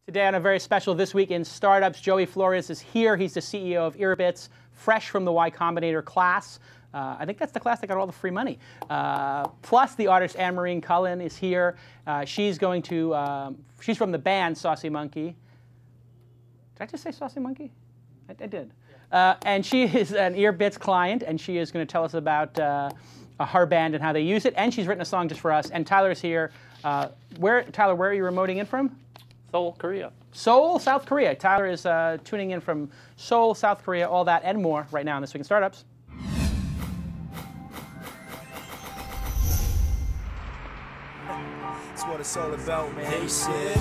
Today on a very special This Week in Startups, Joey Flores is here. He's the CEO of Earbits, fresh from the Ycombinator class. I think that's the class that got all the free money. Plus, the artist Annemarie Cullen is here. She's from the band Saucy Monky. Did I just say Saucy Monky? I did. And she is an Earbits client, and she is going to tell us about her band and how they use it. And she's written a song just for us. And Tyler's here. Tyler, where are you remoting in from? Seoul, Korea. Seoul, South Korea. Tyler is tuning in from Seoul, South Korea, all that and more right now on This Week in Startups. That's what it's all about, man. They said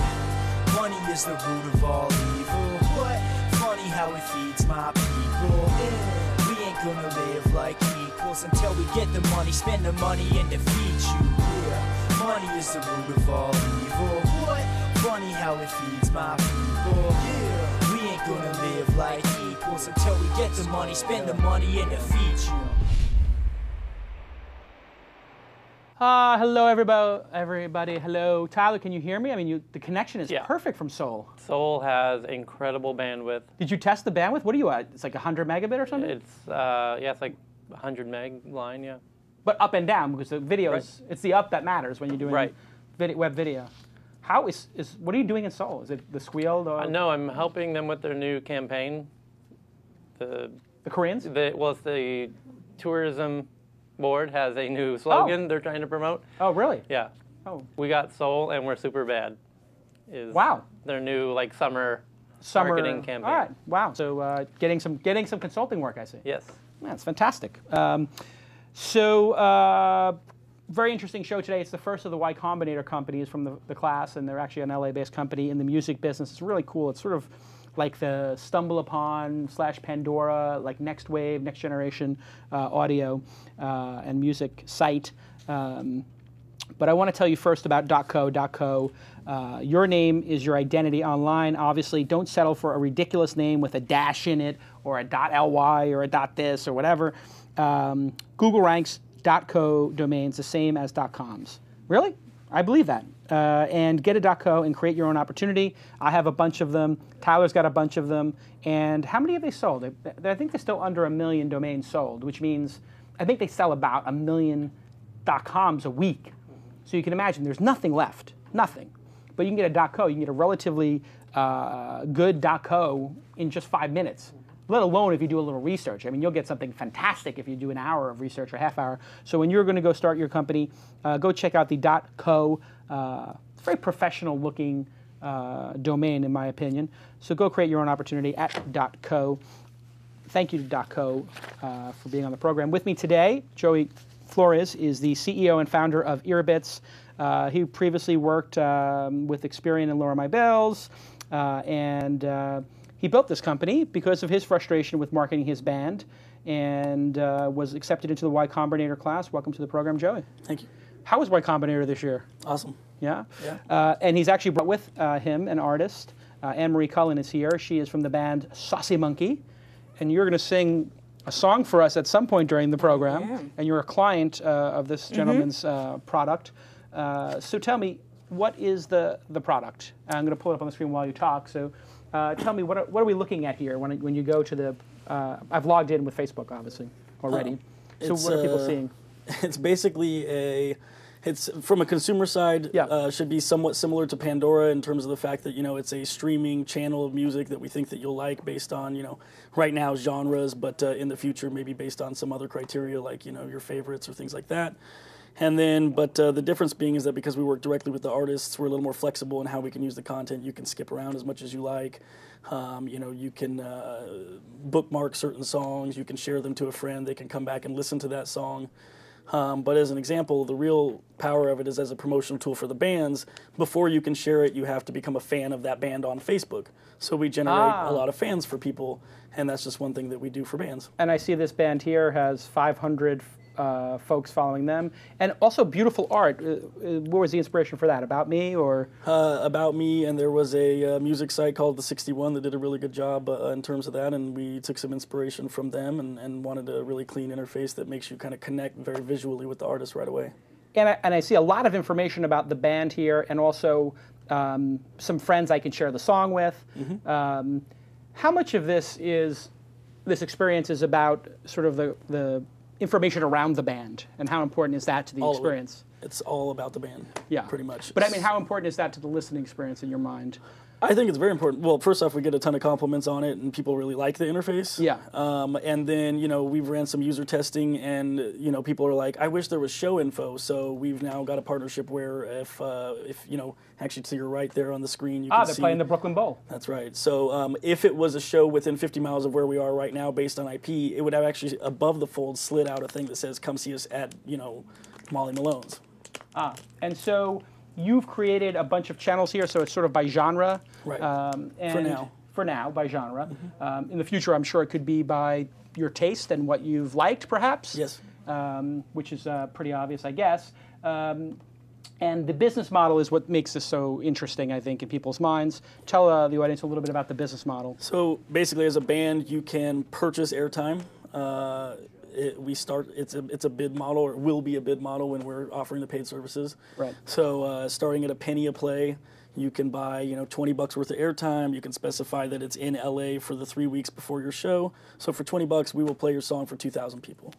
money is the root of all evil. But funny how it feeds my people. Yeah. We ain't gonna live like equals until we get the money, spend the money, and defeat you. Yeah. Money is the root of all evil. What? Funny how it feeds my people. Yeah. We ain't gonna live like equals until we get the money, spend the money, and defeat you. Hello, everybody. Hello. Tyler, can you hear me? I mean, the connection is perfect from Seoul. Seoul has incredible bandwidth. Did you test the bandwidth? What are you at? It's like 100 megabit or something? It's, it's like 100 meg line, yeah. But up and down, because the video it's the up that matters when you're doing web video. How what are you doing in Seoul? Is it the squeal? No, I'm helping them with their new campaign. The Koreans? It's the tourism board has a new slogan they're trying to promote. Oh, really? Yeah. Oh. We got Seoul and we're super bad. Wow. Their new summer marketing campaign. All right. Wow. So getting some consulting work, I see. Yes. That's fantastic. Very interesting show today. It's the first of the Ycombinator companies from the class, and they're actually an LA-based company in the music business. It's really cool. It's sort of like the StumbleUpon / Pandora, like next wave, next generation audio and music site. But I want to tell you first about .co. Your name is your identity online. Obviously, don't settle for a ridiculous name with a dash in it, or a .ly, or a .this, or whatever. Google ranks .co domains the same as .coms. Really? I believe that. And get a .co and create your own opportunity. I have a bunch of them. Tyler's got a bunch of them. And how many have they sold? I think they're still under 1 million domains sold, which means I think they sell about 1 million .coms a week. So you can imagine there's nothing left, nothing. But you can get a .co. You can get a relatively good .co in just 5 minutes. Let alone if you do a little research. I mean, you'll get something fantastic if you do an hour of research or half hour. So when you're going to go start your company, go check out the .co. It's a very professional looking domain, in my opinion. So go create your own opportunity at .co. Thank you to .co for being on the program. With me today, Joey Flores is the CEO and founder of Earbits. He previously worked with Experian and Lower My Bills, he built this company because of his frustration with marketing his band, and was accepted into the Ycombinator class. Welcome to the program, Joey. Thank you. How was Ycombinator this year? Awesome. Yeah? Yeah. And he's actually brought with him an artist. Annemarie Cullen is here. She is from the band Saucy Monky. And you're going to sing a song for us at some point during the program. And you're a client of this gentleman's product. So tell me, what is the product? I'm going to pull it up on the screen while you talk. So tell me, what are we looking at here when you go to the... I've logged in with Facebook, obviously, already. So what are people seeing? It's basically it's from a consumer side, should be somewhat similar to Pandora in terms of the fact that, it's a streaming channel of music that we think that you'll like based on, right now genres, but in the future maybe based on some other criteria like, your favorites or things like that. And then, but the difference being is that because we work directly with the artists, we're a little more flexible in how we can use the content. You can skip around as much as you like. You can bookmark certain songs. You can share them to a friend. They can come back and listen to that song. But as an example, the real power of it is as a promotional tool for the bands. Before you can share it, you have to become a fan of that band on Facebook. So we generate a lot of fans for people, and that's just one thing that we do for bands. And I see this band here has 500 folks following them, and also beautiful art. What was the inspiration for that? About Me, or? About Me, and there was a music site called The 61 that did a really good job in terms of that, and we took some inspiration from them and wanted a really clean interface that makes you kind of connect very visually with the artist right away. And I see a lot of information about the band here, and also some friends I can share the song with. How much of this experience is about sort of the information around the band, and how important is that to the experience? It's all about the band, pretty much. But I mean, how important is that to the listening experience in your mind? I think it's very important. Well, first off, we get a ton of compliments on it, and people really like the interface. Yeah. And then, we've ran some user testing, and, people are like, I wish there was show info. So we've now got a partnership where if actually to your right there on the screen, you can see. They're playing the Brooklyn Bowl. That's right. So if it was a show within 50 miles of where we are right now based on IP, it would have actually above the fold slid out a thing that says, come see us at, Molly Malone's. And so you've created a bunch of channels here, so it's sort of by genre. Right. And for now, by genre. In the future, I'm sure it could be by your taste and what you've liked, perhaps. Yes. Which is pretty obvious, I guess. And the business model is what makes this so interesting, I think, in people's minds. Tell the audience a little bit about the business model. So basically, as a band, you can purchase airtime. It's a bid model, or will be a bid model when we're offering the paid services. Right. So starting at a penny a play, you can buy $20 worth of airtime. You can specify that it's in LA for the 3 weeks before your show. So for $20, we will play your song for 2,000 people.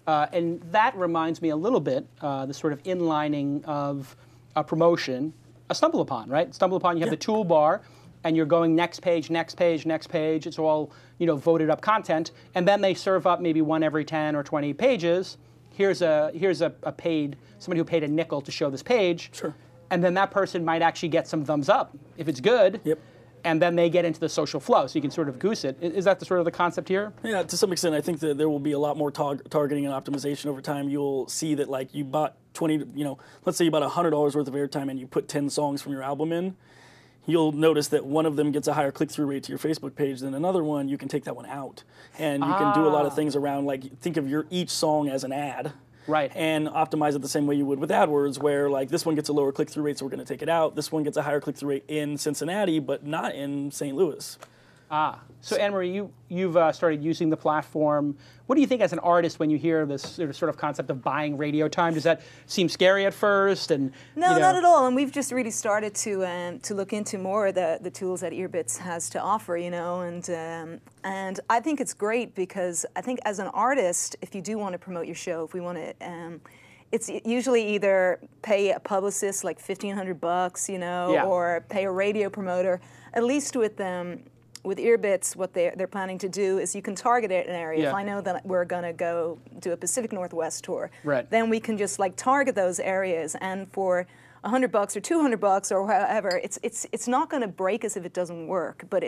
And that reminds me a little bit the sort of inlining of a promotion, a StumbleUpon, right? StumbleUpon, you have the toolbar, and you're going next page, next page, next page. It's all voted up content, and then they serve up maybe one every 10 or 20 pages. Here's a somebody who paid a nickel to show this page. Sure. And then that person might actually get some thumbs up if it's good. Yep. And then they get into the social flow, so you can sort of goose it. Is that the sort of the concept here? Yeah, to some extent. I think that there will be a lot more targeting and optimization over time. You'll see that, like, you bought let's say you bought $100 worth of airtime and you put 10 songs from your album in. You'll notice that one of them gets a higher click-through rate to your Facebook page than another one. You can take that one out. And you can do a lot of things around, like, think of each song as an ad. Right. And optimize it the same way you would with AdWords, where, like, this one gets a lower click-through rate, so we're going to take it out. This one gets a higher click-through rate in Cincinnati, but not in St. Louis. So Annemarie, you've started using the platform. What do you think as an artist when you hear this sort of concept of buying radio time? Does that seem scary at first? And no, not at all. And we've just really started to look into more of the tools that Earbits has to offer, and I think it's great because I think as an artist, if you do want to promote your show, if we want to. It's usually either pay a publicist like $1,500, or pay a radio promoter. At least with Earbits, what they're planning to do is you can target an area. If I know that we're going to go do a Pacific Northwest tour, then we can just target those areas, and for $100 or $200 or whatever, it's not going to break us if it doesn't work, but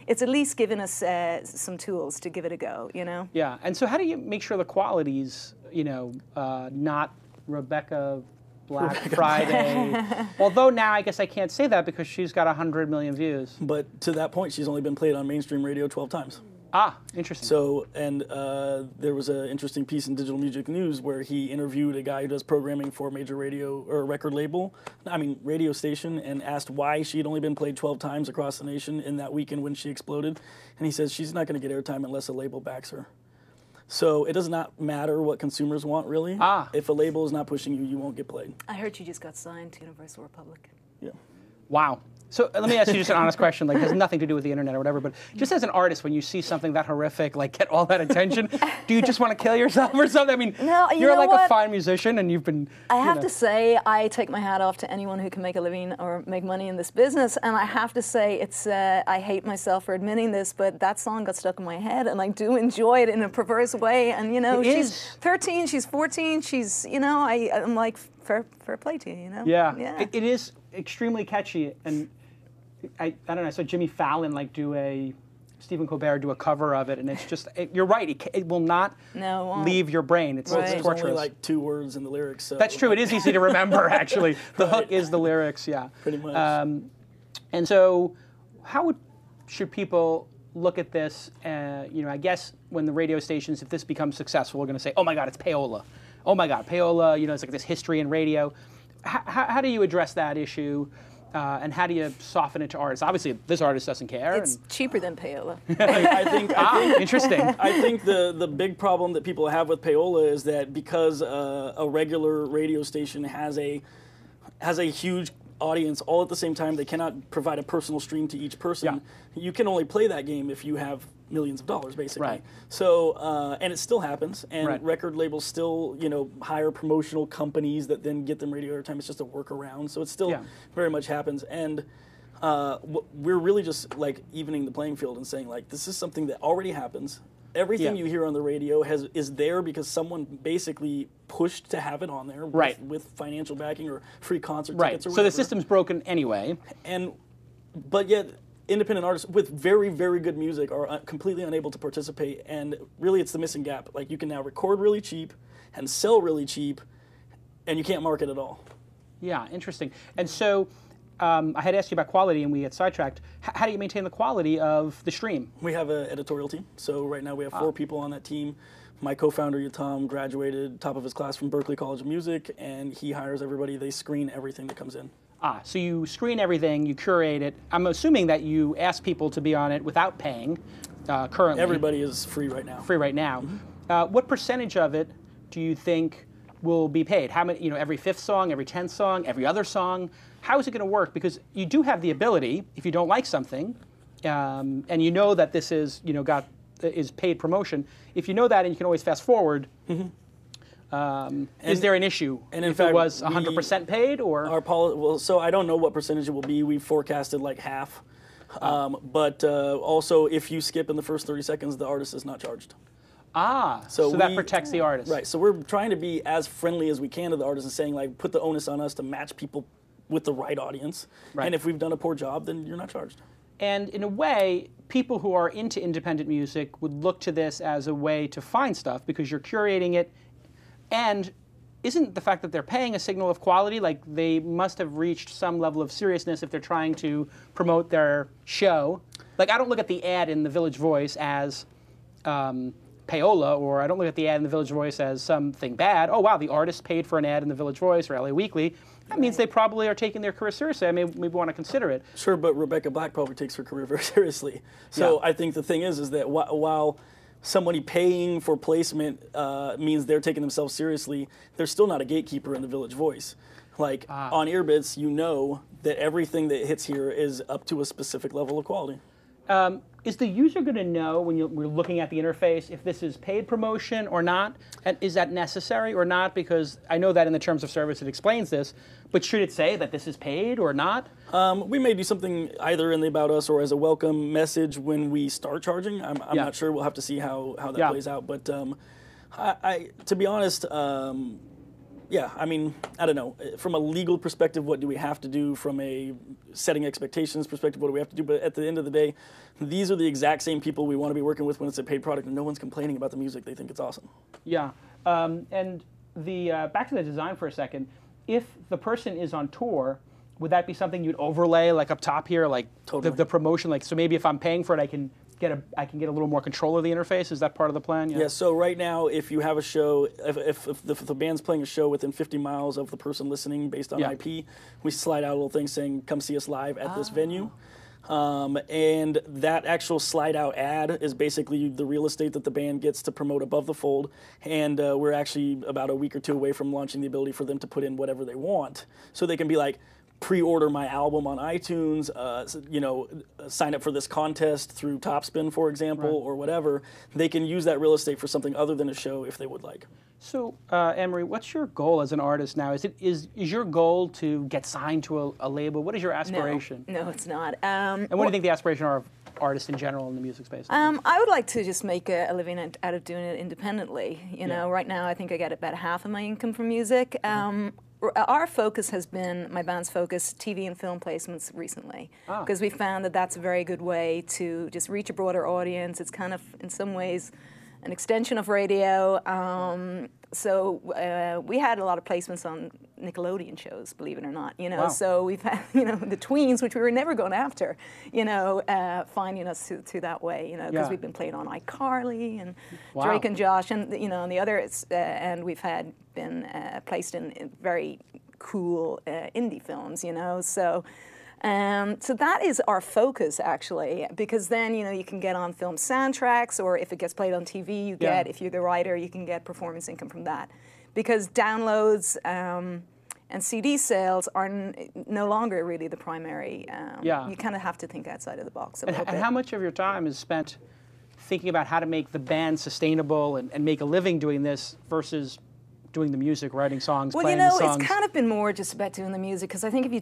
it's at least given us some tools to give it a go, Yeah, and so how do you make sure the quality's, not Rebecca Black Friday. Although now I guess I can't say that because she's got 100 million views. But to that point, she's only been played on mainstream radio 12 times. Interesting. So, and there was an interesting piece in Digital Music News where he interviewed a guy who does programming for a major radio or record label, radio station, and asked why she had only been played 12 times across the nation in that weekend when she exploded. And he says she's not going to get airtime unless a label backs her. So it does not matter what consumers want, really. If a label is not pushing you, you won't get played. I heard you just got signed to Universal Republic. Yeah. Wow. So let me ask you just an honest question, it has nothing to do with the internet or whatever, but just as an artist, when you see something that horrific, get all that attention, do you just want to kill yourself or something? No, you're a fine musician and you've been... I have to say, I take my hat off to anyone who can make a living or make money in this business, and I have to say, it's I hate myself for admitting this, but that song got stuck in my head, and I do enjoy it in a perverse way, and she's 13, she's 14, she's, I'm like, fair play to you, Yeah. It is extremely catchy, and I don't know, I saw Jimmy Fallon Stephen Colbert do a cover of it, and it's just, you're right, it will not leave your brain. It's torturous. There's only 2 words in the lyrics. So. That's true, it is easy to remember, actually. The hook is the lyrics, yeah. Pretty much. And so, should people look at this, I guess when the radio stations, if this becomes successful, we're going to say, oh my God, it's payola. Oh my God, payola, it's like this history in radio. How do you address that issue? And how do you soften it to artists? Obviously, this artist doesn't care. It's cheaper than payola. I think interesting. I think the big problem that people have with payola is that because a regular radio station has a huge audience all at the same time. They cannot provide a personal stream to each person. You can only play that game if you have millions of dollars, basically. Right. So, and it still happens, and Right. record labels still, you know, hire promotional companies that then get them radio airtime. It's just a workaround. So it still very much happens, and we're really just like evening the playing field and saying like, this is something that already happens. Everything you hear on the radio is there because someone basically pushed to have it on there with financial backing or free concert tickets or whatever. So the system's broken anyway. But yet, independent artists with very, very good music are completely unable to participate, and really it's the missing gap. Like, you can now record really cheap and sell really cheap, and you can't market at all. Yeah, interesting. And so I had asked you about quality, and we had sidetracked. How do you maintain the quality of the stream? We have an editorial team. So right now we have 4 people on that team. My co-founder, Tom, graduated top of his class from Berklee College of Music, and he hires everybody. They screen everything that comes in. So you screen everything, you curate it. I'm assuming that you ask people to be on it without paying currently. Everybody is free right now. Free right now. What percentage of it do you think will be paid? How many, every 5th song, every 10th song, every other song? How is it going to work? Because you do have the ability, if you don't like something, and you know that this is, is paid promotion, if you know that and you can always fast forward, is there an issue? And in if fact, it was 100% paid, or? Well, so I don't know what percentage it will be. We forecasted like half. But also, if you skip in the first 30 seconds, the artist is not charged. So that protects the artist. Right. So we're trying to be as friendly as we can to the artist and saying, like, put the onus on us to match people with the right audience. Right. And if we've done a poor job, then you're not charged. And in a way, people who are into independent music would look to this as a way to find stuff because you're curating it. And isn't the fact that they're paying a signal of quality? Like, they must have reached some level of seriousness if they're trying to promote their show. Like, I don't look at the ad in the Village Voice as payola, or I don't look at the ad in the Village Voice as something bad. Oh, wow, the artist paid for an ad in the Village Voice or LA Weekly. That means they probably are taking their career seriously. I maybe want to consider it. Sure, but Rebecca Black probably takes her career very seriously. So I think the thing is that while somebody paying for placement means they're taking themselves seriously, they're still not a gatekeeper in the Village Voice. Like, on Earbits, you know that everything that hits here is up to a specific level of quality. Is the user going to know when we're looking at the interface if this is paid promotion or not? And is that necessary or not? Because I know that in the terms of service it explains this, but should it say that this is paid or not? We may do something either in the About Us or as a welcome message when we start charging. I'm not sure. We'll have to see how that plays out. But to be honest, I mean, I don't know. From a legal perspective, what do we have to do? From a setting expectations perspective, what do we have to do? But at the end of the day, these are the exact same people we want to be working with when it's a paid product, and no one's complaining about the music. They think it's awesome. Yeah. And the back to the design for a second. If the person is on tour, would that be something you'd overlay, like up top here, like the promotion? Like, so maybe if I'm paying for it, I can get a little more control of the interface. Is that part of the plan? Yeah. So right now, if you have a show, if the band's playing a show within 50 miles of the person listening based on IP, we slide out a little thing saying, "Come see us live at this venue." And that actual slide out ad is basically the real estate that the band gets to promote above the fold. And we're actually about a week or 2 away from launching the ability for them to put in whatever they want. So they can be like, pre-order my album on iTunes, sign up for this contest through Topspin, for example, or whatever. They can use that real estate for something other than a show if they would like. So, Annemarie, what's your goal as an artist now? Is your goal to get signed to a label? What is your aspiration? No, it's not. And what do you think the aspiration are of artists in general in the music space? I would like to just make a living out of doing it independently. You know, right now I think I get about half of my income from music. Our focus has been, my band's focus, TV and film placements recently, because we found that that's a very good way to just reach a broader audience. It's kind of, in some ways, an extension of radio. So we had a lot of placements on Nickelodeon shows, believe it or not. So we've had, the tweens, which we were never going after, finding us through that way, because we've been playing on iCarly and Drake and Josh, and on the other end we've been placed in very cool indie films, so. So that is our focus, actually, because then, you can get on film soundtracks, or if it gets played on TV, if you're the writer, you can get performance income from that. Because downloads, and CD sales are no longer really the primary. You kind of have to think outside of the box a little bit. And how much of your time is spent thinking about how to make the band sustainable and make a living doing this versus doing the music, writing songs, playing the songs? Well, it's kind of been more just about doing the music, because I think if you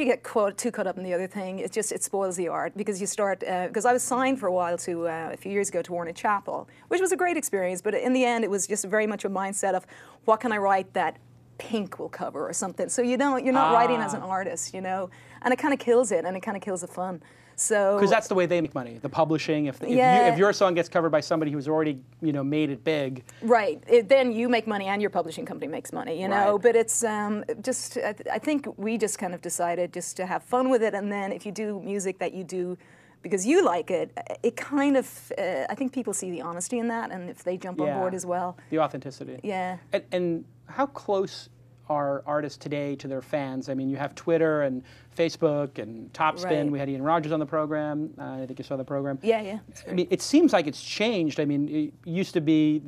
get too caught up in the other thing, it spoils the art, because you start. Because I was signed for a while to a few years ago to Warner Chappell, which was a great experience, but in the end, it was just very much a mindset of what can I write that Pink will cover or something. So you're not writing as an artist, and it kind of kills it, and it kind of kills the fun. Because that's the way they make money, the publishing. If your song gets covered by somebody who's already made it big, right? Then you make money and your publishing company makes money, Right. But it's I think we just kind of decided just to have fun with it, and then if you do music that you do because you like it, it kind of I think people see the honesty in that, and if they jump on board as well, the authenticity. Yeah. And how close are artists today to their fans? I mean, you have Twitter and Facebook and Topspin. Right. We had Ian Rogers on the program. I think you saw the program. Yeah. I mean, it seems like it's changed. I mean, it used to be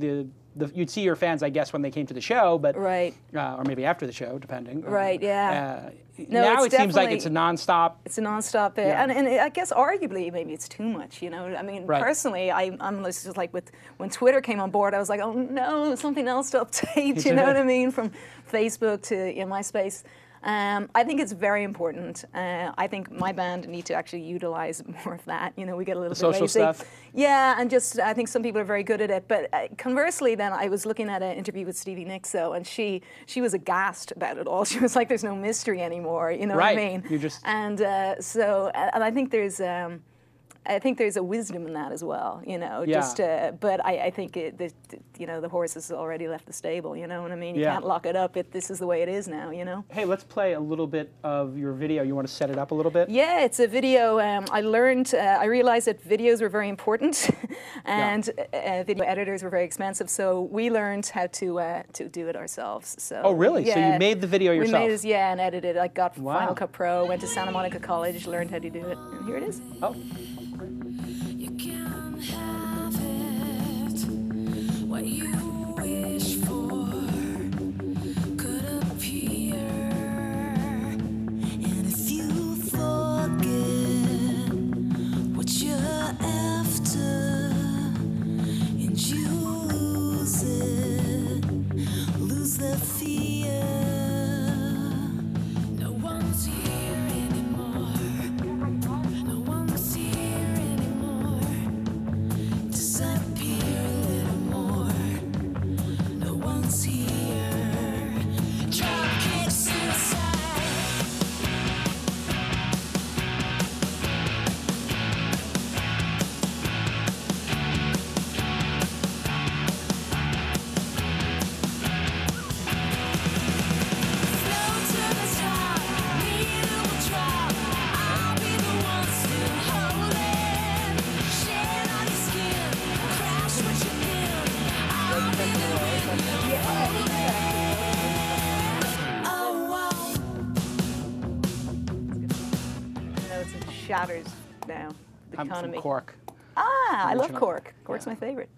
you'd see your fans, I guess, when they came to the show, but right. Or maybe after the show, depending. Right. Yeah. Now it seems like it's a nonstop. It's a nonstop, and I guess arguably maybe it's too much. I mean, personally, I'm just like when Twitter came on board, I was like, oh no, something else to update. You know what I mean? From Facebook to MySpace. I think it's very important. I think my band need to actually utilize more of that. We get a little bit social lazy. Stuff. Yeah, and just I think some people are very good at it. But conversely, then I was looking at an interview with Stevie Nicks, though, and she was aghast about it all. She was like, "There's no mystery anymore." You know what I mean? You just and I think there's. I think there's a wisdom in that as well, but I think the horse has already left the stable, you know what I mean? You can't lock it up. This is the way it is now, Hey, let's play a little bit of your video. You want to set it up a little bit? Yeah, it's a video. I realized that videos were very important, and video editors were very expensive, so we learned how to do it ourselves. So. Oh, really? Yeah, so you made the video yourself? We made it, and edited it. I got Final Cut Pro, went to Santa Monica College, learned how to do it, and here it is. Oh. Have it. What you wish for could appear, and if you forget what you're after and you lose the fear. No one's here anymore. No one's here anymore. Disappear a little more. No one's here. Dropkick suicide. Flow to the top, neither will drop. I'll be the one still holding. Shed on your skin, crash what you build. I'll be the wind you're holding. Oh, It's in shatters now. The I'm economy. from Cork. I love Original. Cork. Cork's my favorite.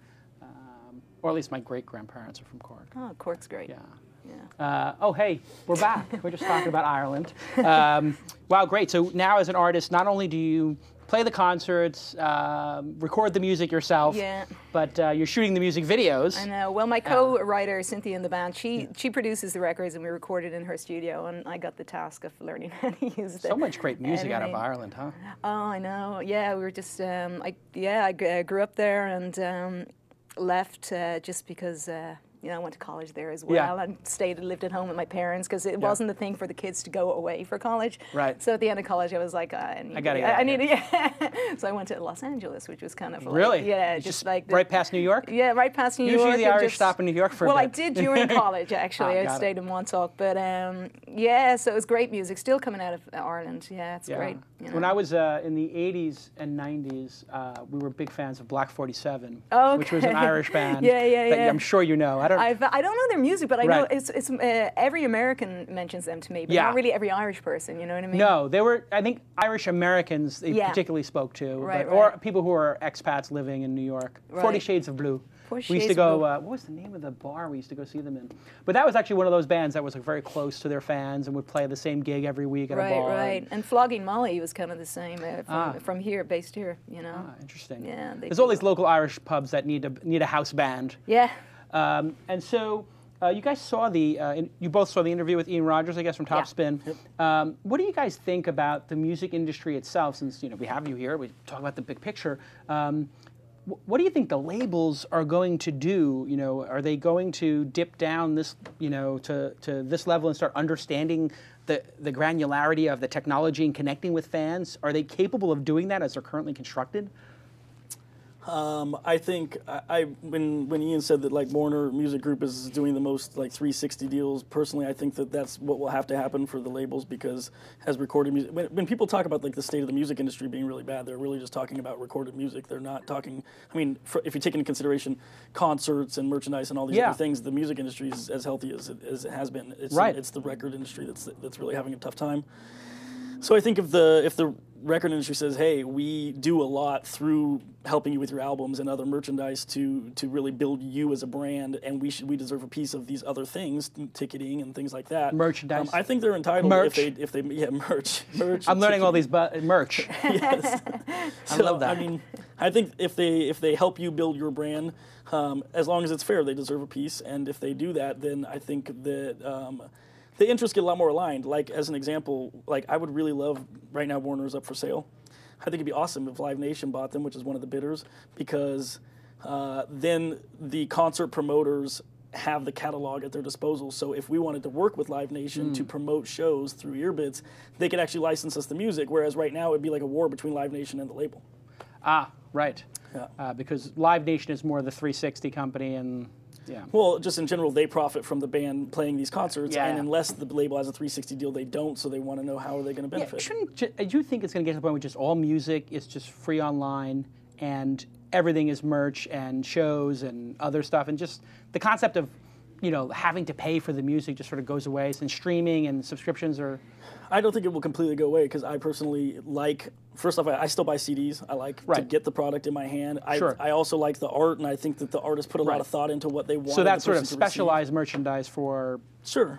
Or at least my great-grandparents are from Cork. Oh, Cork's great. Yeah. Yeah. Oh, hey, we're back. We're just talking about Ireland. Wow, great. So now as an artist, not only do you play the concerts, record the music yourself, but you're shooting the music videos. I know. Well, my co-writer, Cynthia in the band, she produces the records, and we recorded in her studio, and I got the task of learning how to use So much great music out of Ireland, huh? Oh, I know. Yeah, we were just, I grew up there and left just because I went to college there as well, and lived at home with my parents because it wasn't the thing for the kids to go away for college. Right. So at the end of college, I was like, I need it. So I went to Los Angeles, which was kind of really, just like right past New York. Yeah, right past New York. Usually the Irish stop in New York for a bit. Well, I did during college actually. I stayed in Montauk, but so it was great music, still coming out of Ireland. Yeah, it's great. When I was in the 80s and 90s, we were big fans of Black 47, which was an Irish band that I'm sure you know. I don't know their music, but I know it's every American mentions them to me, but not really every Irish person. You know what I mean? No, they were. I think Irish Americans they particularly spoke to, or people who are expats living in New York. 40 Shades of Blue. Poor We used to Shades go, of what was the name of the bar we used to go see them in? But that was actually one of those bands that was like, very close to their fans and would play the same gig every week at a bar. Right. And Flogging Molly was kind of the same from here, based here, you know. Ah, interesting. Yeah. There's all these local Irish pubs that need a house band. Yeah. And so you guys saw you both saw the interview with Ian Rogers, I guess, from Topspin. Yeah. Yep. What do you guys think about the music industry itself? Since we have you here, we talk about the big picture. What do you think the labels are going to do? Are they going to dip down this, to this level and start understanding the granularity of the technology and connecting with fans? Are they capable of doing that as they're currently constructed? I think when Ian said that like Warner Music Group is doing the most like 360 deals, personally I think that that's what will have to happen for the labels, because as recorded music, when people talk about like the state of the music industry being really bad, they're really just talking about recorded music. They're not talking. I mean, if you take into consideration concerts and merchandise and all these other things, the music industry is as healthy as it has been. It's the record industry that's really having a tough time. So I think if the record industry says, hey, we do a lot through helping you with your albums and other merchandise to really build you as a brand, and we deserve a piece of these other things, ticketing and things like that. Merchandise. I think they're entitled merch. if they merch. I'm learning all these merch. Yes. I love that. I mean, I think if they help you build your brand, as long as it's fair, they deserve a piece, and if they do that, then I think that the interests get a lot more aligned. Like, as an example, like I would really love, right now Warner's up for sale. I think it'd be awesome if Live Nation bought them, which is one of the bidders, because then the concert promoters have the catalog at their disposal. So if we wanted to work with Live Nation to promote shows through Earbits, they could actually license us the music, whereas right now it'd be like a war between Live Nation and the label. Ah, right. Yeah. Because Live Nation is more the 360 company, and well, just in general, they profit from the band playing these concerts, Yeah. and unless the label has a 360 deal, they don't, so they want to know how are they going to benefit. I do think it's going to get to the point where just all music is just free online, and everything is merch and shows and other stuff, and just the concept of having to pay for the music just sort of goes away, and streaming and subscriptions are... I don't think it will completely go away, because I personally like, first off, I still buy CDs. I like to get the product in my hand. I also like the art, and I think that the artists put a lot of thought into what they want. So that's sort of specialized merchandise for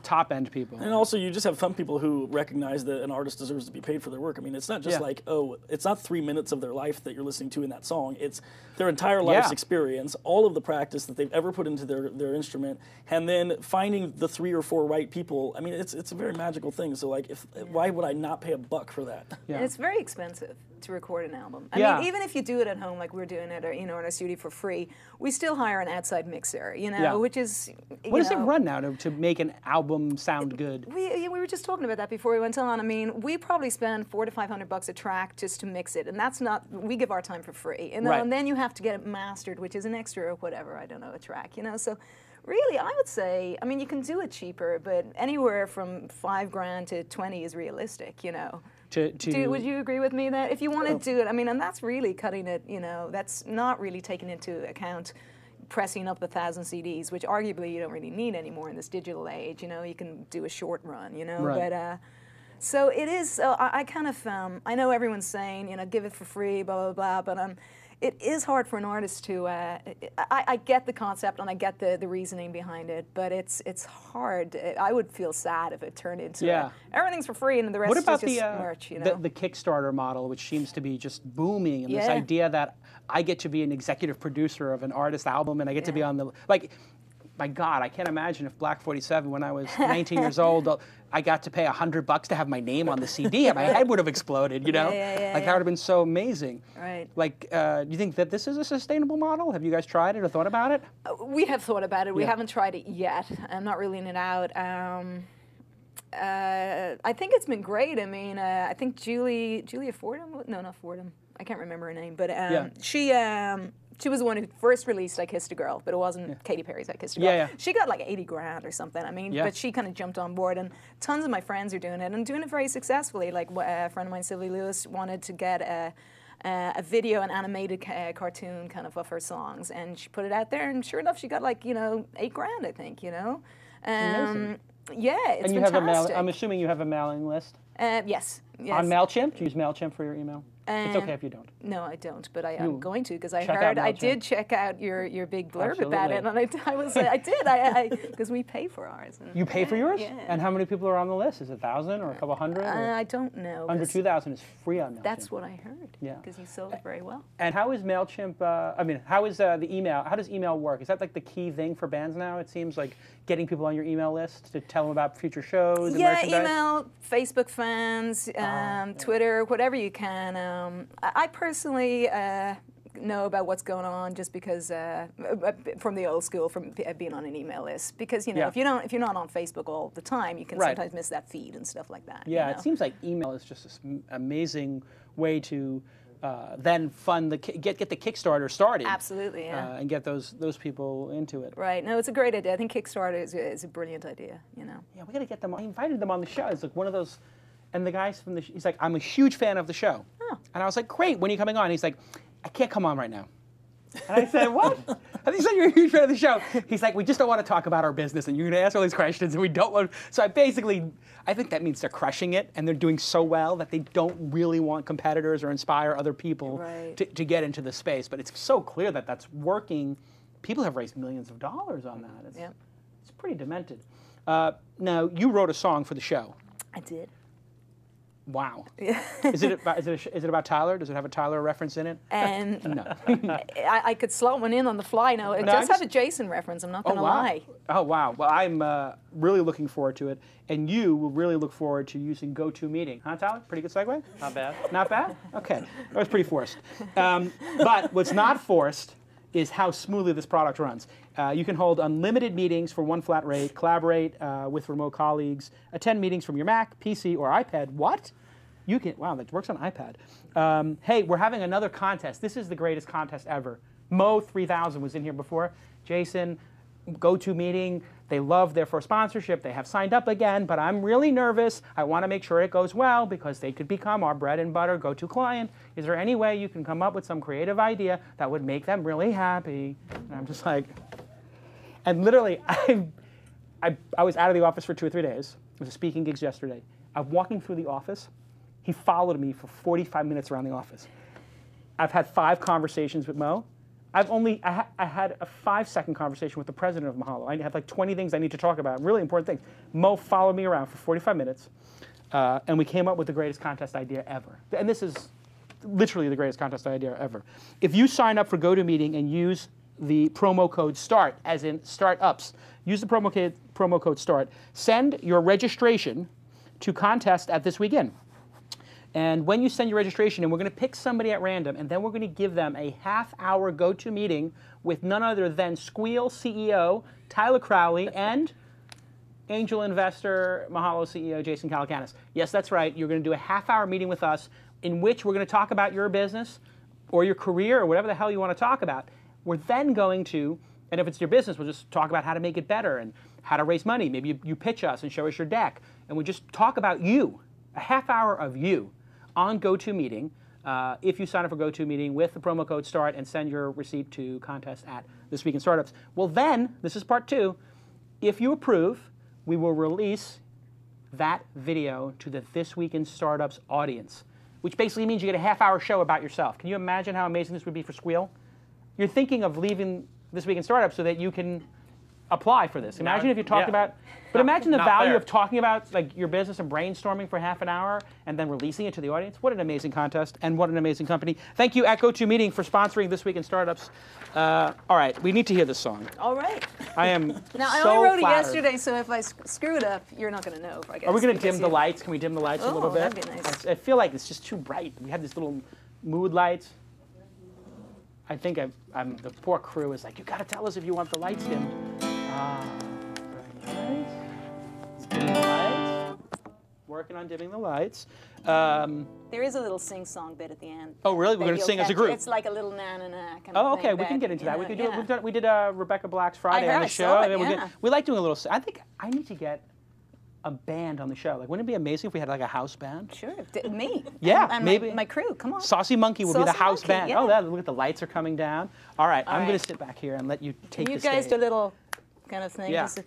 top-end people. And also, you just have some people who recognize that an artist deserves to be paid for their work. I mean, it's not just like, it's not 3 minutes of their life that you're listening to in that song. It's their entire life's experience, all of the practice that they've ever put into their instrument, and then finding the 3 or 4 right people. I mean, it's a very magical thing. So, like, why would I not pay $1 for that? Yeah. And it's very expensive to record an album. I mean, even if you do it at home, like we're doing it, in our studio for free, we still hire an outside mixer, which is... What does it run now to make an album sound good? We were just talking about that before we went on. I mean, we probably spend $400 to $500 a track just to mix it, and that's not... We give our time for free, and then you have to get it mastered, which is an extra or whatever, I don't know, a track, so... Really, I would say, I mean, you can do it cheaper, but anywhere from $5,000 to 20 is realistic, Would you agree with me that if you want to do it, I mean, and that's really cutting it, that's not really taking into account pressing up 1,000 CDs, which arguably you don't really need anymore in this digital age, you can do a short run, Right. but so it is, I kind of, I know everyone's saying, give it for free, blah, blah, blah, but it is hard for an artist to, I get the concept and I get the reasoning behind it, but it's hard. I would feel sad if it turned into everything's for free and the rest is just merch, the Kickstarter model, which seems to be just booming, and this idea that I get to be an executive producer of an artist album and I get to be on the, like, my God, I can't imagine if Black 47, when I was 19 years old, I got to pay $100 to have my name on the CD, and my head would have exploded, Like, that would have been so amazing. Right. Like, do you think that this is a sustainable model? Have you guys tried it or thought about it? We have thought about it. We haven't tried it yet. I'm not ruling it out. I think it's been great. I mean, I think Julia Fordham? No, not Fordham. I can't remember her name, but she was the one who first released I Kissed a Girl, but it wasn't Katy Perry's I Kissed a Girl. Yeah. She got like $80,000 or something. I mean, but she kind of jumped on board, and tons of my friends are doing it and doing it very successfully. Like a friend of mine, Sylvie Lewis, wanted to get a video, an animated cartoon kind of her songs, and she put it out there, and sure enough, she got like $8,000, I think. Amazing. Yeah, it's and you fantastic. I'm assuming you have a mailing list. Yes. On MailChimp? Do you use MailChimp for your email? It's okay if you don't. No, I don't, but I'm going to because I check heard out I MailChimp. did check out your big blurb about it, Absolutely. and I did because we pay for ours. And, You pay for yours? Yeah. And how many people are on the list? Is it 1,000 or a couple hundred? or- I don't know. Under 'cause 2,000 is free on MailChimp. That's what I heard. Yeah. Because you sold it very well. And how is MailChimp, how is the email, how does email work? Is that like the key thing for bands now? It seems like getting people on your email list to tell them about future shows and Yeah, merchandise? email, Facebook fans, Twitter, whatever you can. I personally know about what's going on just because from the old school, from being on an email list. Because Yeah. if you're not on Facebook all the time, you can Right. sometimes miss that feed and stuff like that. Yeah, you know? it seems like email is just this amazing way to then fund get the Kickstarter started. Absolutely, yeah. And get those people into it. Right. No, it's a great idea. I think Kickstarter is a brilliant idea. You know. Yeah, we got to get them. I invited them on the show. It's like one of those, and the guys from he's like, I'm a huge fan of the show. Oh. And I was like, great. When are you coming on? He's like, I can't come on right now. And I said, what? And he said, you're a huge fan of the show. He's like, we just don't want to talk about our business, and you're going to ask all these questions, and we don't want. So I think that means they're crushing it, and they're doing so well that they don't really want competitors or inspire other people Right. to get into the space. But it's so clear that that's working. People have raised millions of dollars on that. It's, Yep. it's pretty demented. Now, you wrote a song for the show. I did. Wow. Is it about Tyler? Does it have a Tyler reference in it? And No. I could slot one in on the fly. No, it No, does I have a Jason reference. I'm not going to wow. lie. Oh, wow. Well, I'm really looking forward to it. And you will really look forward to using GoToMeeting. Huh, Tyler? Pretty good segue? Not bad. Not bad? Okay. That was pretty forced. But what's not forced is how smoothly this product runs. You can hold unlimited meetings for one flat rate, collaborate with remote colleagues, attend meetings from your Mac, PC, or iPad. What? You can, wow, that works on iPad. Hey, we're having another contest. This is the greatest contest ever. Mo3000 was in here before. Jason, GoToMeeting, they love their first sponsorship. They have signed up again, but I'm really nervous. I want to make sure it goes well because they could become our bread and butter go-to client. Is there any way you can come up with some creative idea that would make them really happy? And I'm just like, and literally, I was out of the office for 2 or 3 days. It was a speaking gigs yesterday. I'm walking through the office. He followed me for 45 minutes around the office. I've had 5 conversations with Mo. I had a 5-second conversation with the president of Mahalo. I had like 20 things I need to talk about, really important things. Mo followed me around for 45 minutes, and we came up with the greatest contest idea ever. And this is literally the greatest contest idea ever. If you sign up for GoToMeeting and use the promo code START, as in startups, use the promo code START, send your registration to contest at This Week In. And when you send your registration in, we're going to pick somebody at random, and then we're going to give them a half-hour GoToMeeting with none other than Squeal CEO Tyler Crowley and angel investor Mahalo CEO Jason Calacanis. Yes, that's right. You're going to do a half-hour meeting with us in which we're going to talk about your business or your career or whatever the hell you want to talk about. We're then going to, and if it's your business, we'll just talk about how to make it better and how to raise money. Maybe you pitch us and show us your deck, and we just talk about you, a half hour of you on GoToMeeting. If you sign up for GoToMeeting with the promo code START and send your receipt to contest at This Week in Startups. Well, then, this is part 2, if you approve, we will release that video to the This Week in Startups audience, which basically means you get a half-hour show about yourself. Can you imagine how amazing this would be for Squeal? You're thinking of leaving This Week in Startups so that you can apply for this. Imagine if you talked about, but imagine the value of talking about like your business and brainstorming for half an hour and then releasing it to the audience. What an amazing contest and what an amazing company. Thank you at GoToMeeting for sponsoring This Week in Startups. All right, we need to hear this song. All right. I am Now, I so only wrote flattered. it yesterday, so if I screw it up, you're not going to know, I guess. Are we going to because dim the lights? Can we dim the lights a little Oh, bit? that'd be nice. I feel like it's just too bright. We have these little mood lights. I think the poor crew is like, you got to tell us if you want the lights dimmed. Very nice. Let's dim the lights. Working on dimming the lights. There is a little sing-song bit at the end. Oh, really? We're that going to you'll sing as a catch. group? It's like a little na-na-na kind Oh, of okay. thing. We can get into that. We could do yeah. it. We did Rebecca Black's Friday on the I show. saw it, and then yeah. we like doing a little. I think I need to get a band on the show. Like, wouldn't it be amazing if we had like a house band? Sure, me. Yeah, and maybe. my crew. Come on. Saucy Monky will be the Saucy house Monky, band. yeah. Oh, look at the lights are coming down. All right, I'm going right. to sit back here and let you take You the guys stage. do a little kind of thing. Yeah. Just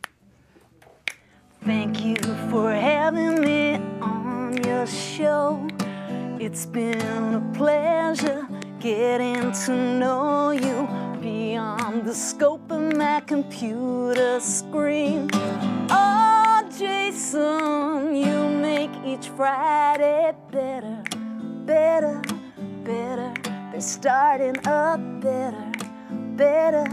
Thank you for having me on your show. It's been a pleasure getting to know you beyond the scope of my computer screen. Oh, Jason, you make each Friday better, better, better. They're starting up better, better.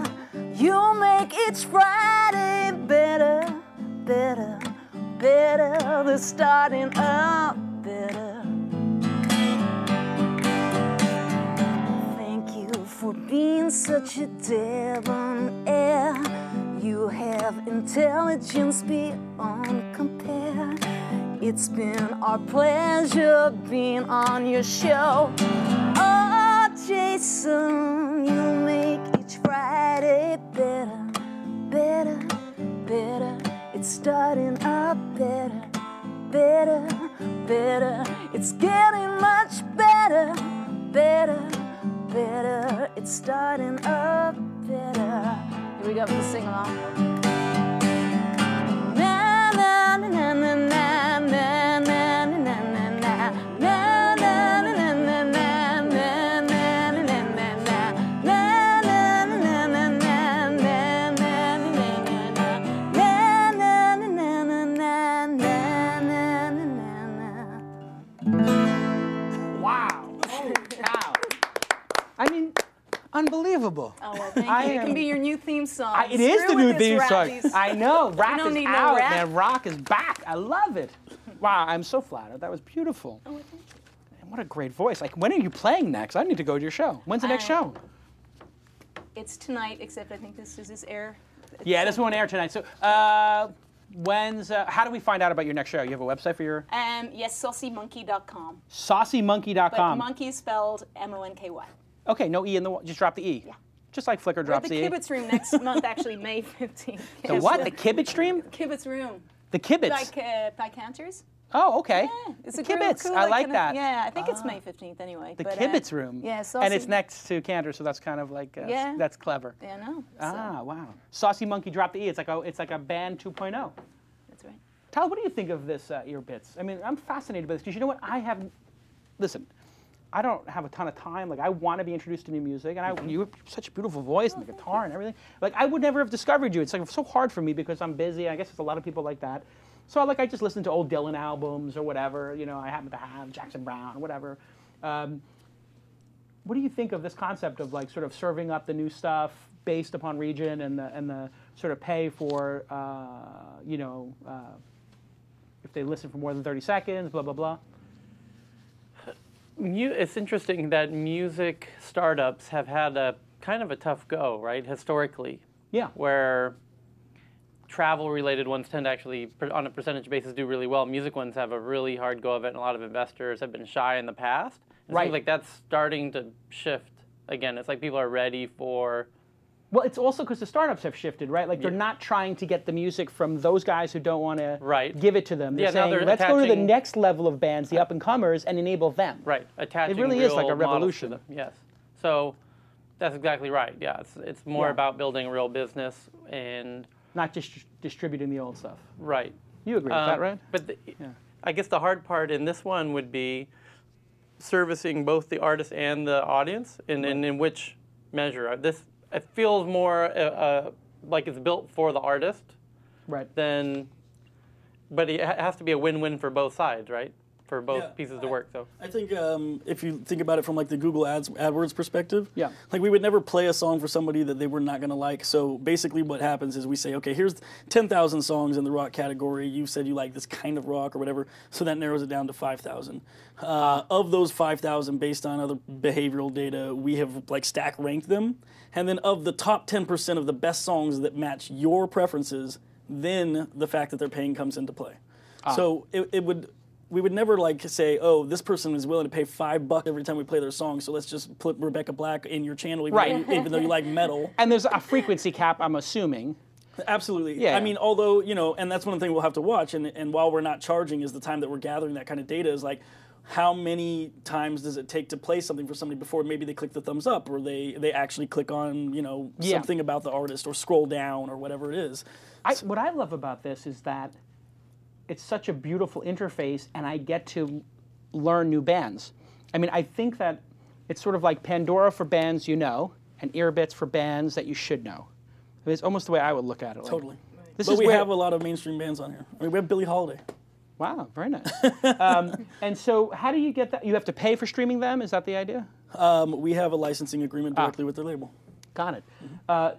You make each Friday better, better, better. They're starting up better. For being such a debonair, you have intelligence beyond compare. It's been our pleasure being on your show. Oh, Jason, you make each Friday better, better, better. It's starting up better, better, better. It's getting much better, better, better. It's starting up better. Here we go, let's sing along. Na na na na na na na na na na na na na na na. Wow. Holy cow. I mean, unbelievable. Oh, well, thank you. It can be your new theme song. It is the Screw new with this theme rap song. music. I know. Rap don't is need no out, rap. man. Rock is back. I love it. Wow, I'm so flattered. That was beautiful. Oh, thank you. And what a great voice. Like, when are you playing next? I need to go to your show. When's the next show? It's tonight, except I think this air. Yeah, this won't air tonight. So, when's? How do we find out about your next show? You have a website for your? Yes, saucymonky.com. SaucyMonky.com. But monkey is spelled Monky. Okay, no E in the. Just drop the E. Yeah. Just like Flickr We're at drops the the E. Kibitz Room next month, actually May 15th. The what? The Kibitz stream? Kibitz Room. The Kibitz. Like by Cantors. Oh, okay. Yeah, it's the a cool, Kibitz. cool, I like kind of- that. Yeah, I think it's May 15th anyway. The but, Kibitz room. Yeah, and it's Saucy- next to Cantor, so that's kind of like Yeah. that's clever. Yeah, no. Ah, wow. Saucy Monky dropped the E. It's like a band 2.0. That's right. Tyler, what do you think of this Earbits? I mean, I'm fascinated by this because you know what? Listen, I don't have a ton of time. Like, I want to be introduced to new music, and you have such a beautiful voice and the guitar and everything. Like, I would never have discovered you. It's like so hard for me because I'm busy. I guess there's a lot of people like that. So I just listen to old Dylan albums or whatever. You know, I happen to have Jackson Browne or whatever. What do you think of this concept of like sort of serving up the new stuff based upon region and the sort of pay for if they listen for more than 30 seconds, blah blah blah. It's interesting that music startups have had a kind of a tough go, right, historically. Yeah. Where travel-related ones tend to actually, on a percentage basis, do really well. Music ones have a really hard go of it, and a lot of investors have been shy in the past. It Right. seems like that's starting to shift again. It's like people are ready for. Well, it's also because the startups have shifted, right? Like they're not trying to get the music from those guys who don't want to Right. give it to them. They're Yeah, now saying, they're let's go to the attaching- next level of bands, the up-and-comers, and enable them. Right, attaching It really is like a real models to revolution. them. Yes. So that's exactly right. Yeah, it's more Yeah. about building a real business and Not just distributing the old stuff. right. You agree with that, right? But I guess the hard part in this one would be servicing both the artist and the audience, and in which measure. It feels more like it's built for the artist, Right. but it has to be a win-win for both sides, right? For both Yeah, pieces to work. So I think if you think about it from like the Google AdWords perspective, Yeah. like we would never play a song for somebody that they were not going to like. So basically what happens is we say, okay, here's 10,000 songs in the rock category. You said you like this kind of rock or whatever, so that narrows it down to 5,000. Of those 5,000, based on other behavioral data, we have like stack ranked them. And then of the top 10% of the best songs that match your preferences, then the fact that they're paying comes into play. So we would never like say, oh, this person is willing to pay $5 every time we play their song, so let's just put Rebecca Black in your channel, even though you like metal. And there's a frequency cap, I'm assuming. Absolutely. Yeah. I mean, although, and that's one thing we'll have to watch, and while we're not charging is the time that we're gathering that kind of data is like, how many times does it take to play something for somebody before maybe they click the thumbs up or they actually click on, something about the artist or scroll down or whatever it is. What I love about this is that it's such a beautiful interface, and I get to learn new bands. I mean, I think that it's sort of like Pandora for bands you know, and Earbits for bands that you should know. I mean, it's almost the way I would look at it. Like, Totally. This But is we where, have a lot of mainstream bands on here. I mean, we have Billie Holiday. Wow, very nice. And so how do you get that? You have to pay for streaming them? Is that the idea? We have a licensing agreement directly with their label. Got it.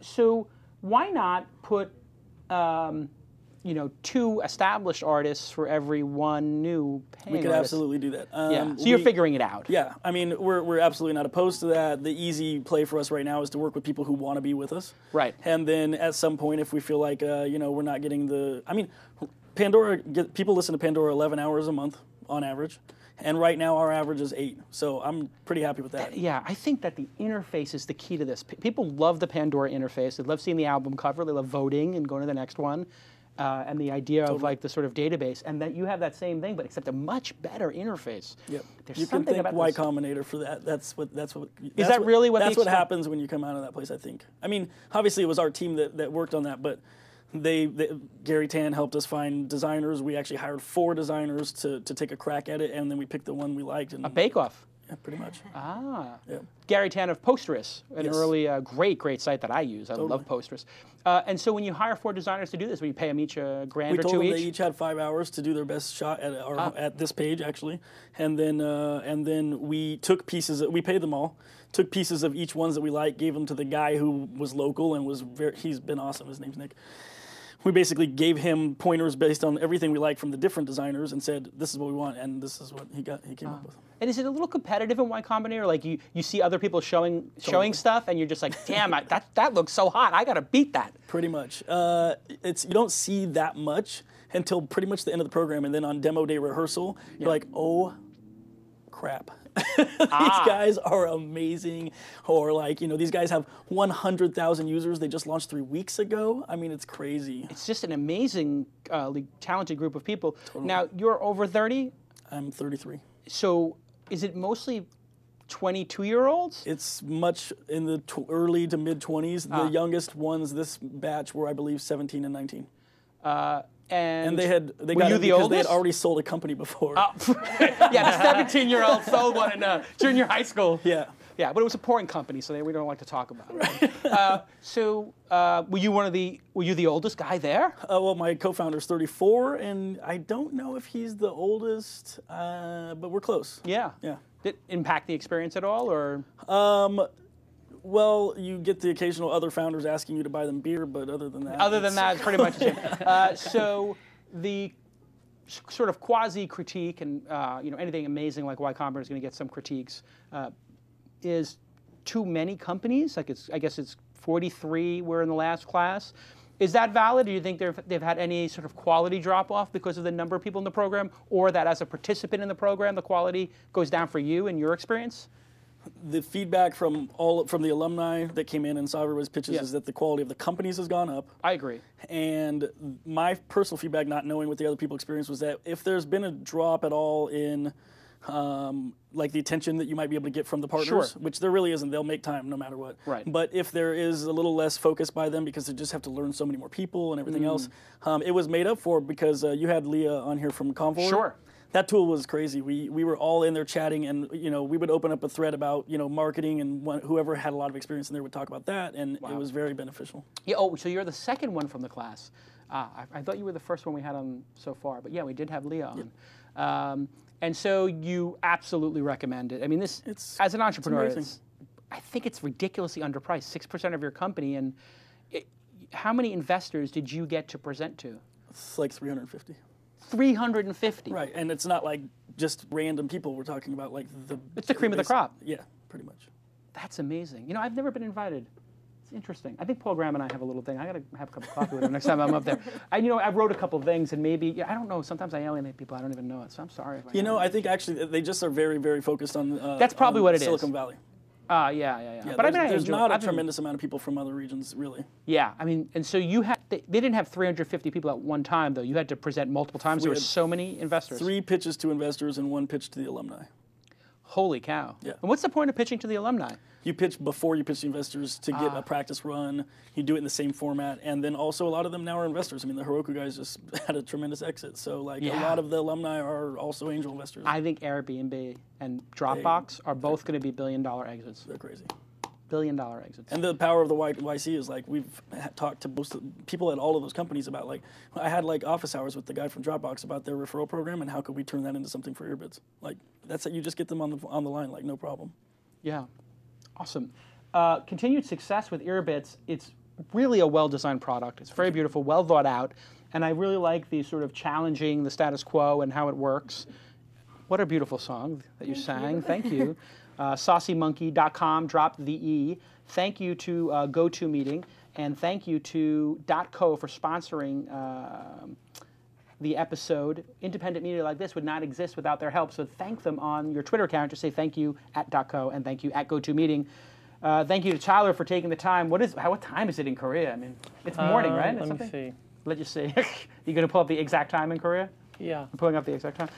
So why not put, you know, 2 established artists for every 1 new paying We could artist? absolutely do that. Yeah. So you're figuring it out. Yeah, I mean, we're absolutely not opposed to that. The easy play for us right now is to work with people who want to be with us. Right. And then at some point, if we feel like, you know, we're not getting the... I mean, Pandora, people listen to Pandora 11 hours a month on average. And right now, our average is 8. So I'm pretty happy with that. Yeah, I think that the interface is the key to this. People love the Pandora interface. They love seeing the album cover. They love voting and going to the next one. And the idea of like the sort of database. And that you have that same thing, but except a much better interface. Yep. There's You can something thank about Y this. Combinator for that. That's what. Is that really what the That's what expect- happens when you come out of that place. I think. I mean, obviously it was our team that worked on that, but Gary Tan helped us find designers. We actually hired 4 designers to take a crack at it, and then we picked the one we liked. And A bake-off. yeah, pretty much. Ah. Yeah. Gary Tan of Posterous, an Yes. early, great site that I use. I love Posterous. And so when you hire 4 designers to do this, will you pay them each a grand We or told 2 them each? they each had 5 hours to do their best shot at this page actually, and then we took pieces. We paid them all. Took pieces of each ones that we liked, gave them to the guy who was local and he's been awesome. His name's Nick. We basically gave him pointers based on everything we liked from the different designers and said, this is what we want, and this is what he came up with. And is it a little competitive in Y Combinator? Like you see other people showing stuff, and you're just like, damn, that looks so hot. I got to beat that. Pretty much. You don't see that much until pretty much the end of the program, and then on demo day rehearsal, you're like, oh, crap. These guys are amazing. Or like, you know, these guys have 100,000 users. They just launched 3 weeks ago. I mean, it's crazy. It's just an amazing, talented group of people. Totally. Now, you're over 30? I'm 33. So is it mostly 22-year-olds? It's much in the early to mid-20s. The youngest ones this batch were, I believe, 17 and 19. And they got it because they had already sold a company before. Yeah, the 17-year-old sold one in junior high school. Yeah. Yeah, but it was a pouring company, so we don't like to talk about it. So were you the oldest guy there? Well, my co-founder's 34, and I don't know if he's the oldest, but we're close. Yeah. Yeah. Did it impact the experience at all, or? Well, you get the occasional other founders asking you to buy them beer, but other than that... Other than that, it's pretty much it. So the sort of quasi-critique and you know, anything amazing like Y Combinator is going to get some critiques, is too many companies. Like I guess it's 43 were in the last class. Is that valid? Do you think they've had any sort of quality drop-off because of the number of people in the program, or that as a participant in the program, the quality goes down for you in your experience? The feedback from the alumni that came in and saw everybody's pitches is that the quality of the companies has gone up. I agree. And my personal feedback, not knowing what the other people experienced, was that if there's been a drop at all in like the attention that you might be able to get from the partners, which there really isn't, they'll make time no matter what. Right. But if there is a little less focus by them because they just have to learn so many more people and everything else, it was made up for because you had Leah on here from Convoy. Sure. That tool was crazy. We were all in there chatting, and you know, we would open up a thread about, you know, marketing, and whoever had a lot of experience in there would talk about that, and it was very beneficial. Yeah. Oh, so you're the second one from the class. I thought you were the first one we had on so far, but yeah, we did have Leah on. Yep. And so you absolutely recommend it. I mean, as an entrepreneur, I think it's ridiculously underpriced. 6% of your company, and how many investors did you get to present to? It's like 350. 350. Right, and it's not like just random people. We're talking about like it's the cream of the crop. Yeah, pretty much. That's amazing. You know, I've never been invited. It's interesting. I think Paul Graham and I have a little thing. I got to have a cup of coffee with him next time I'm up there. I wrote a couple of things, and maybe I don't know. Sometimes I alienate people. I don't even know it. So I'm sorry. I think actually they just are very, very focused on. That's probably what it is. Silicon Valley. Yeah. But there's not a tremendous amount of people from other regions, really. Yeah, I mean, and so they didn't have 350 people at one time, though. You had to present multiple times. There were so many investors. 3 pitches to investors and 1 pitch to the alumni. Holy cow. Yeah. And what's the point of pitching to the alumni? You pitch before you pitch to investors to get a practice run. You do it in the same format. And then also a lot of them now are investors. I mean, the Heroku guys just had a tremendous exit. So like a lot of the alumni are also angel investors. I think Airbnb and Dropbox are both going to be billion-dollar exits. They're crazy. Billion-dollar exits. And the power of the YC is like we've talked to most people at all of those companies about like I had like office hours with the guy from Dropbox about their referral program and how could we turn that into something for Earbits. Like that's it. You just get them on the line like no problem. Yeah. Awesome. Continued success with Earbits. It's really a well-designed product. It's very beautiful, well thought out, and I really like the sort of challenging the status quo and how it works. What a beautiful song that you sang. Thank you. SaucyMonkey.com, dropped the E. Thank you to GoToMeeting, and thank you to .co for sponsoring the episode. Independent media like this would not exist without their help, so thank them on your Twitter account. Just say thank you at .co and thank you at GoToMeeting. Thank you to Tyler for taking the time. What time is it in Korea? I mean, it's morning, right? Let me see. Let you see. You going to pull up the exact time in Korea? Yeah. I'm pulling up the exact time.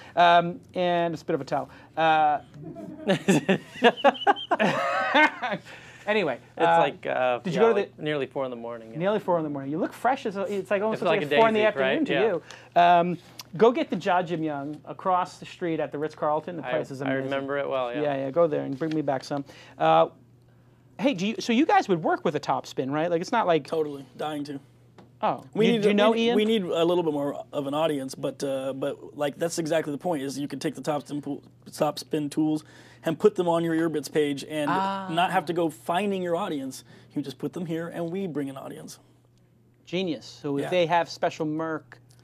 And it's a bit of a tell. Anyway. It's like did you go to the nearly 4 in the morning. Yeah. Nearly 4 in the morning. You look fresh as it's like almost like like a 4 in the daisy, afternoon right? to you. Go get the Jajimyeon across the street at the Ritz-Carlton. The place is I amazing. remember it well, yeah. Yeah, go there and bring me back some. Hey, so you guys would work with a Topspin, right? Like it's not like Totally dying to. Oh, do you know Ian? We need a little bit more of an audience, but like that's exactly the point. Is you can take the Topspin tools and put them on your Earbits page and not have to go finding your audience. You just put them here, and we bring an audience. Genius. So if they have special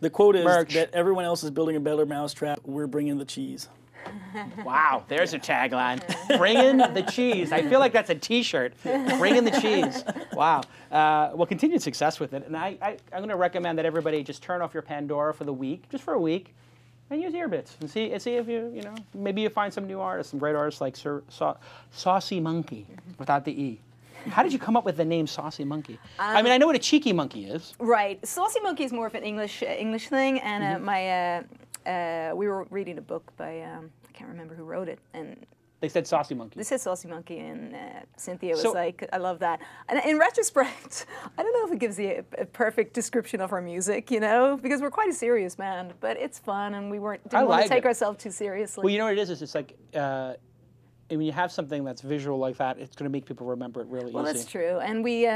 the quote is merch. that everyone else is building a better mousetrap. We're bringing the cheese. Wow, there's a tagline. Bring in the cheese. I feel like that's a T-shirt. Bring in the cheese. Wow. Well, continued success with it. And I'm going to recommend that everybody just turn off your Pandora for the week, just for a week, and use Earbits and see if you maybe you find some new artists, some great artists like Saucy Monky without the E. How did you come up with the name Saucy Monky? I mean, I know what a cheeky monkey is. Right. Saucy Monkey is more of an English thing, and we were reading a book by I can't remember who wrote it, and they said Saucy Monky. They said Saucy Monkey, and Cynthia was like, "I love that." And in retrospect, I don't know if it gives a perfect description of our music, because we're quite a serious band, but it's fun, and we didn't want to take ourselves too seriously. Well, you know what it is? It's like when you have something that's visual like that, it's going to make people remember it really easy. Well, that's true, and we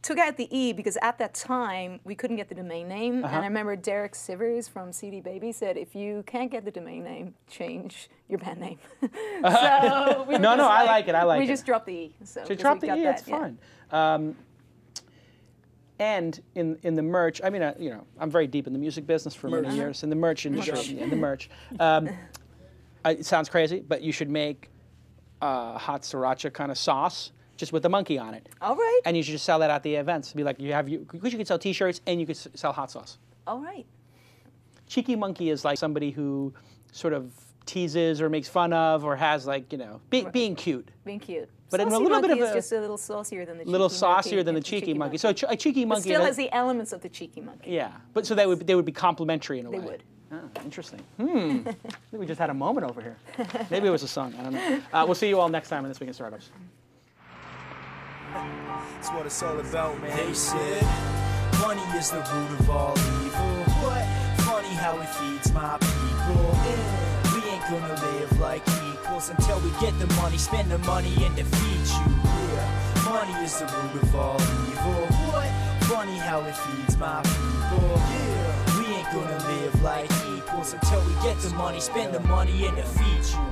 took out the E because at that time we couldn't get the domain name, and I remember Derek Sivers from CD Baby said, if you can't get the domain name, change your band name. So we I like it. We just dropped the E. So drop the E. It's fine. And in the merch, I mean, I'm very deep in the music business for many years, in the merch industry, in the merch. It sounds crazy, but you should make hot sriracha kind of sauce, just with the monkey on it. All right. And you should just sell that at the events. Be like, because you could sell T-shirts and you could sell hot sauce. All right. Cheeky monkey is like somebody who sort of teases or makes fun of or has being cute. Being cute. But Saucy in a little monkey bit of is just a little saucier than the cheeky little monkey. saucier than the cheeky monkey. So a cheeky monkey still has the elements of the cheeky monkey. Yeah, but so they would be complementary in a way. They would. Oh, interesting. I think we just had a moment over here. Maybe it was a song. I don't know. We'll see you all next time on This Week in Startups. That's what it's all about, man. They said money is the root of all evil. What? Funny how it feeds my people. Yeah. We ain't gonna live like equals until we get the money, spend the money, and defeat you. Yeah. Money is the root of all evil. What? Funny how it feeds my people. Yeah. We ain't gonna live like equals until we get the money, spend the money, and defeat you.